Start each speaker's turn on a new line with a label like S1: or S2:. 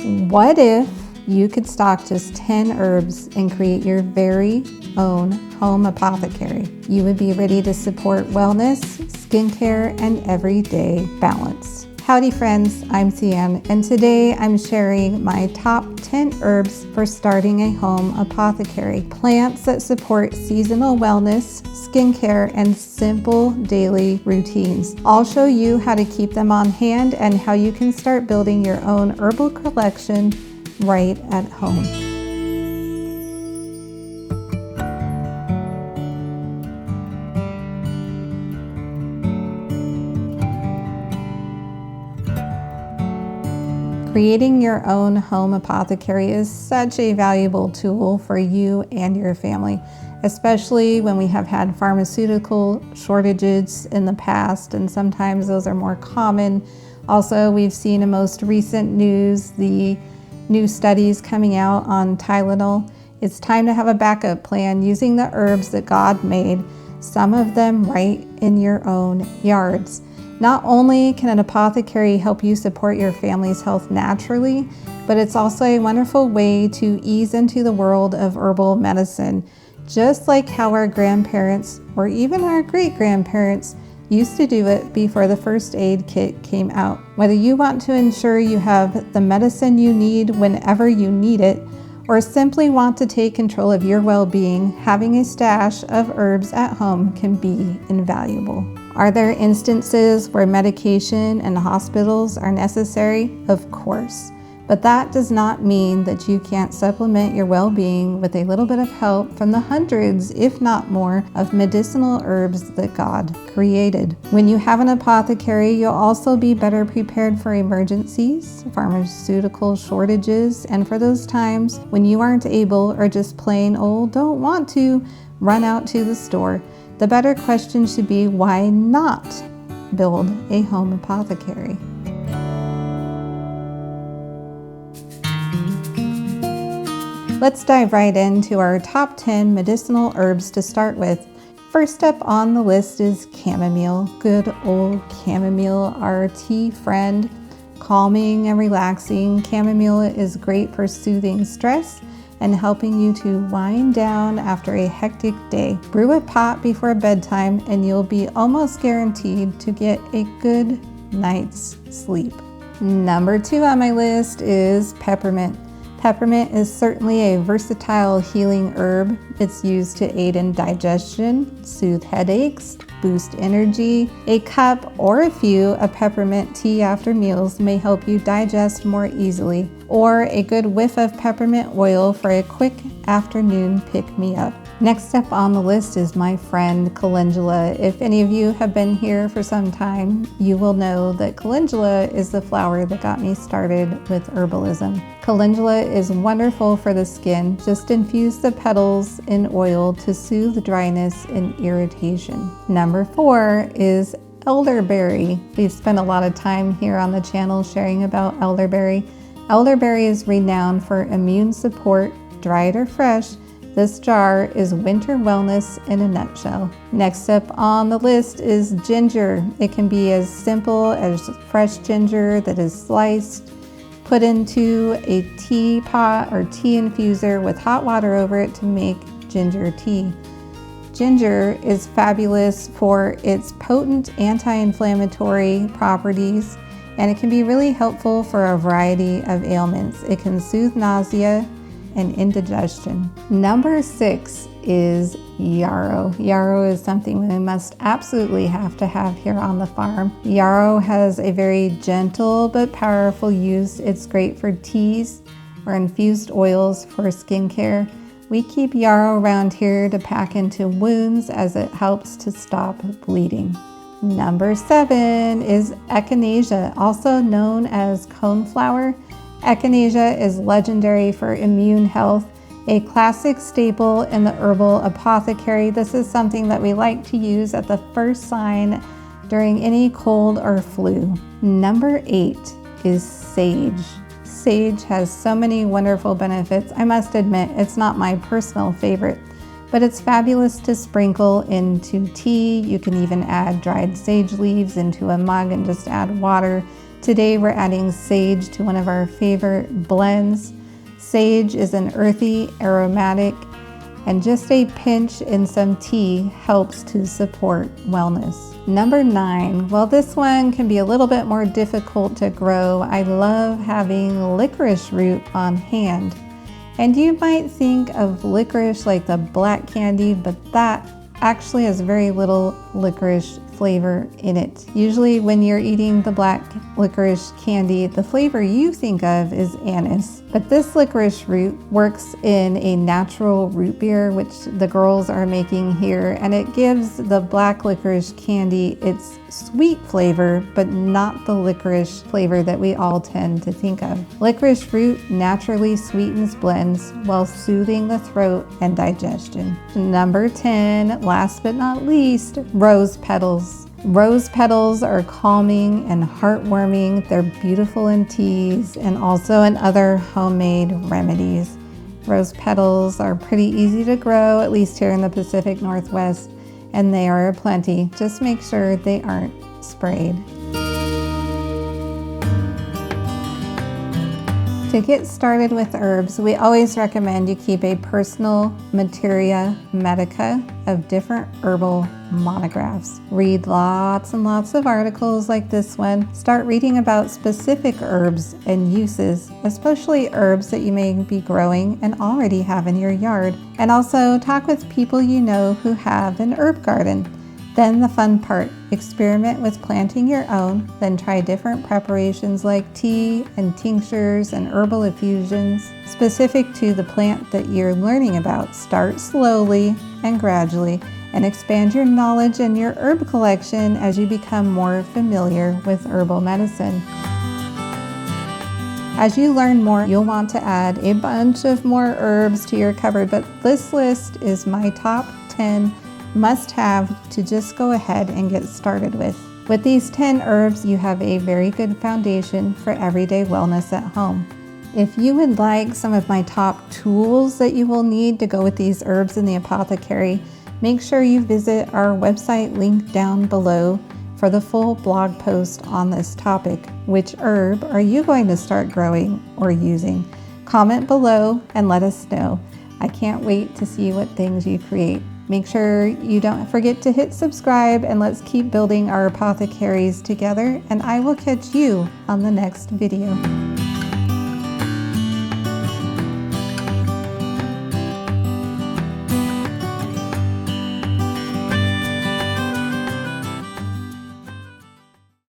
S1: What if you could stock just 10 herbs and create your very own home apothecary? You would be ready to support wellness, skincare, and everyday balance. Howdy friends, I'm Cian, and today I'm sharing my top 10 herbs for starting a home apothecary. Plants that support seasonal wellness, skincare, and simple daily routines. I'll show you how to keep them on hand and how you can start building your own herbal collection right at home. Creating your own home apothecary is such a valuable tool for you and your family, especially when we have had pharmaceutical shortages in the past, and sometimes those are more common. Also, we've seen in most recent news the new studies coming out on Tylenol. It's time to have a backup plan using the herbs that God made, some of them right in your own yards. Not only can an apothecary help you support your family's health naturally, but it's also a wonderful way to ease into the world of herbal medicine, just like how our grandparents or even our great-grandparents used to do it before the first aid kit came out. Whether you want to ensure you have the medicine you need whenever you need it, or simply want to take control of your well-being, having a stash of herbs at home can be invaluable. Are there instances where medication and hospitals are necessary? Of course. But that does not mean that you can't supplement your well-being with a little bit of help from the hundreds, if not more, of medicinal herbs that God created. When you have an apothecary, you'll also be better prepared for emergencies, pharmaceutical shortages, and for those times when you aren't able or just plain old don't want to run out to the store. The better question should be, why not build a home apothecary? Let's dive right into our top 10 medicinal herbs to start with. First up on the list is chamomile. Good old chamomile, our tea friend. Calming and relaxing, chamomile is great for soothing stress and helping you to wind down after a hectic day. Brew a pot before bedtime and you'll be almost guaranteed to get a good night's sleep. Number 2 on my list is peppermint. Peppermint is certainly a versatile healing herb. It's used to aid in digestion, soothe headaches, boost energy. A cup or a few of peppermint tea after meals may help you digest more easily, or a good whiff of peppermint oil for a quick afternoon pick-me-up. Next up on the list is my friend calendula. If any of you have been here for some time, you will know that calendula is the flower that got me started with herbalism. Calendula is wonderful for the skin. Just infuse the petals in oil to soothe dryness and irritation. Number 4 is elderberry. We've spent a lot of time here on the channel sharing about elderberry. Elderberry is renowned for immune support, dried or fresh. This jar is winter wellness in a nutshell. Next up on the list is ginger. It can be as simple as fresh ginger that is sliced, put into a teapot or tea infuser with hot water over it to make ginger tea. Ginger is fabulous for its potent anti-inflammatory properties, and it can be really helpful for a variety of ailments. It can soothe nausea and indigestion. Number 6 is yarrow. Yarrow is something we must absolutely have to have here on the farm. Yarrow has a very gentle but powerful use. It's great for teas or infused oils for skincare. We keep yarrow around here to pack into wounds as it helps to stop bleeding. Number 7 is echinacea, also known as coneflower. Echinacea is legendary for immune health, a classic staple in the herbal apothecary. This is something that we like to use at the first sign during any cold or flu. Number 8 is sage. Sage has so many wonderful benefits. I must admit, it's not my personal favorite, but it's fabulous to sprinkle into tea. You can even add dried sage leaves into a mug and just add water Today we're adding sage to one of our favorite blends. Sage is an earthy, aromatic, and just a pinch in some tea helps to support wellness. Number 9, well, this one can be a little bit more difficult to grow. I love having licorice root on hand. And you might think of licorice like the black candy, but that actually has very little licorice flavor in it. Usually when you're eating the black licorice candy, the flavor you think of is anise. But this licorice root works in a natural root beer, which the girls are making here, and it gives the black licorice candy its sweet flavor, but not the licorice flavor that we all tend to think of. Licorice root naturally sweetens blends while soothing the throat and digestion. Number 10, last but not least, rose petals. Rose petals are calming and heartwarming. They're beautiful in teas and also in other homemade remedies. Rose petals are pretty easy to grow, at least here in the Pacific Northwest, and they are aplenty. Just make sure they aren't sprayed. To get started with herbs, we always recommend you keep a personal materia medica of different herbal monographs. Read lots and lots of articles like this one. Start reading about specific herbs and uses, especially herbs that you may be growing and already have in your yard. And also talk with people you know who have an herb garden. Then the fun part, experiment with planting your own, then try different preparations like tea and tinctures and herbal infusions specific to the plant that you're learning about. Start slowly and gradually and expand your knowledge and your herb collection as you become more familiar with herbal medicine. As you learn more, you'll want to add a bunch of more herbs to your cupboard, but this list is my top 10 must-have to just go ahead and get started with. With these 10 herbs, you have a very good foundation for everyday wellness at home. If you would like some of my top tools that you will need to go with these herbs in the apothecary, make sure you visit our website linked down below for the full blog post on this topic. Which herb are you going to start growing or using? Comment below and let us know. I can't wait to see what things you create. Make sure you don't forget to hit subscribe, and let's keep building our apothecaries together, and I will catch you on the next video.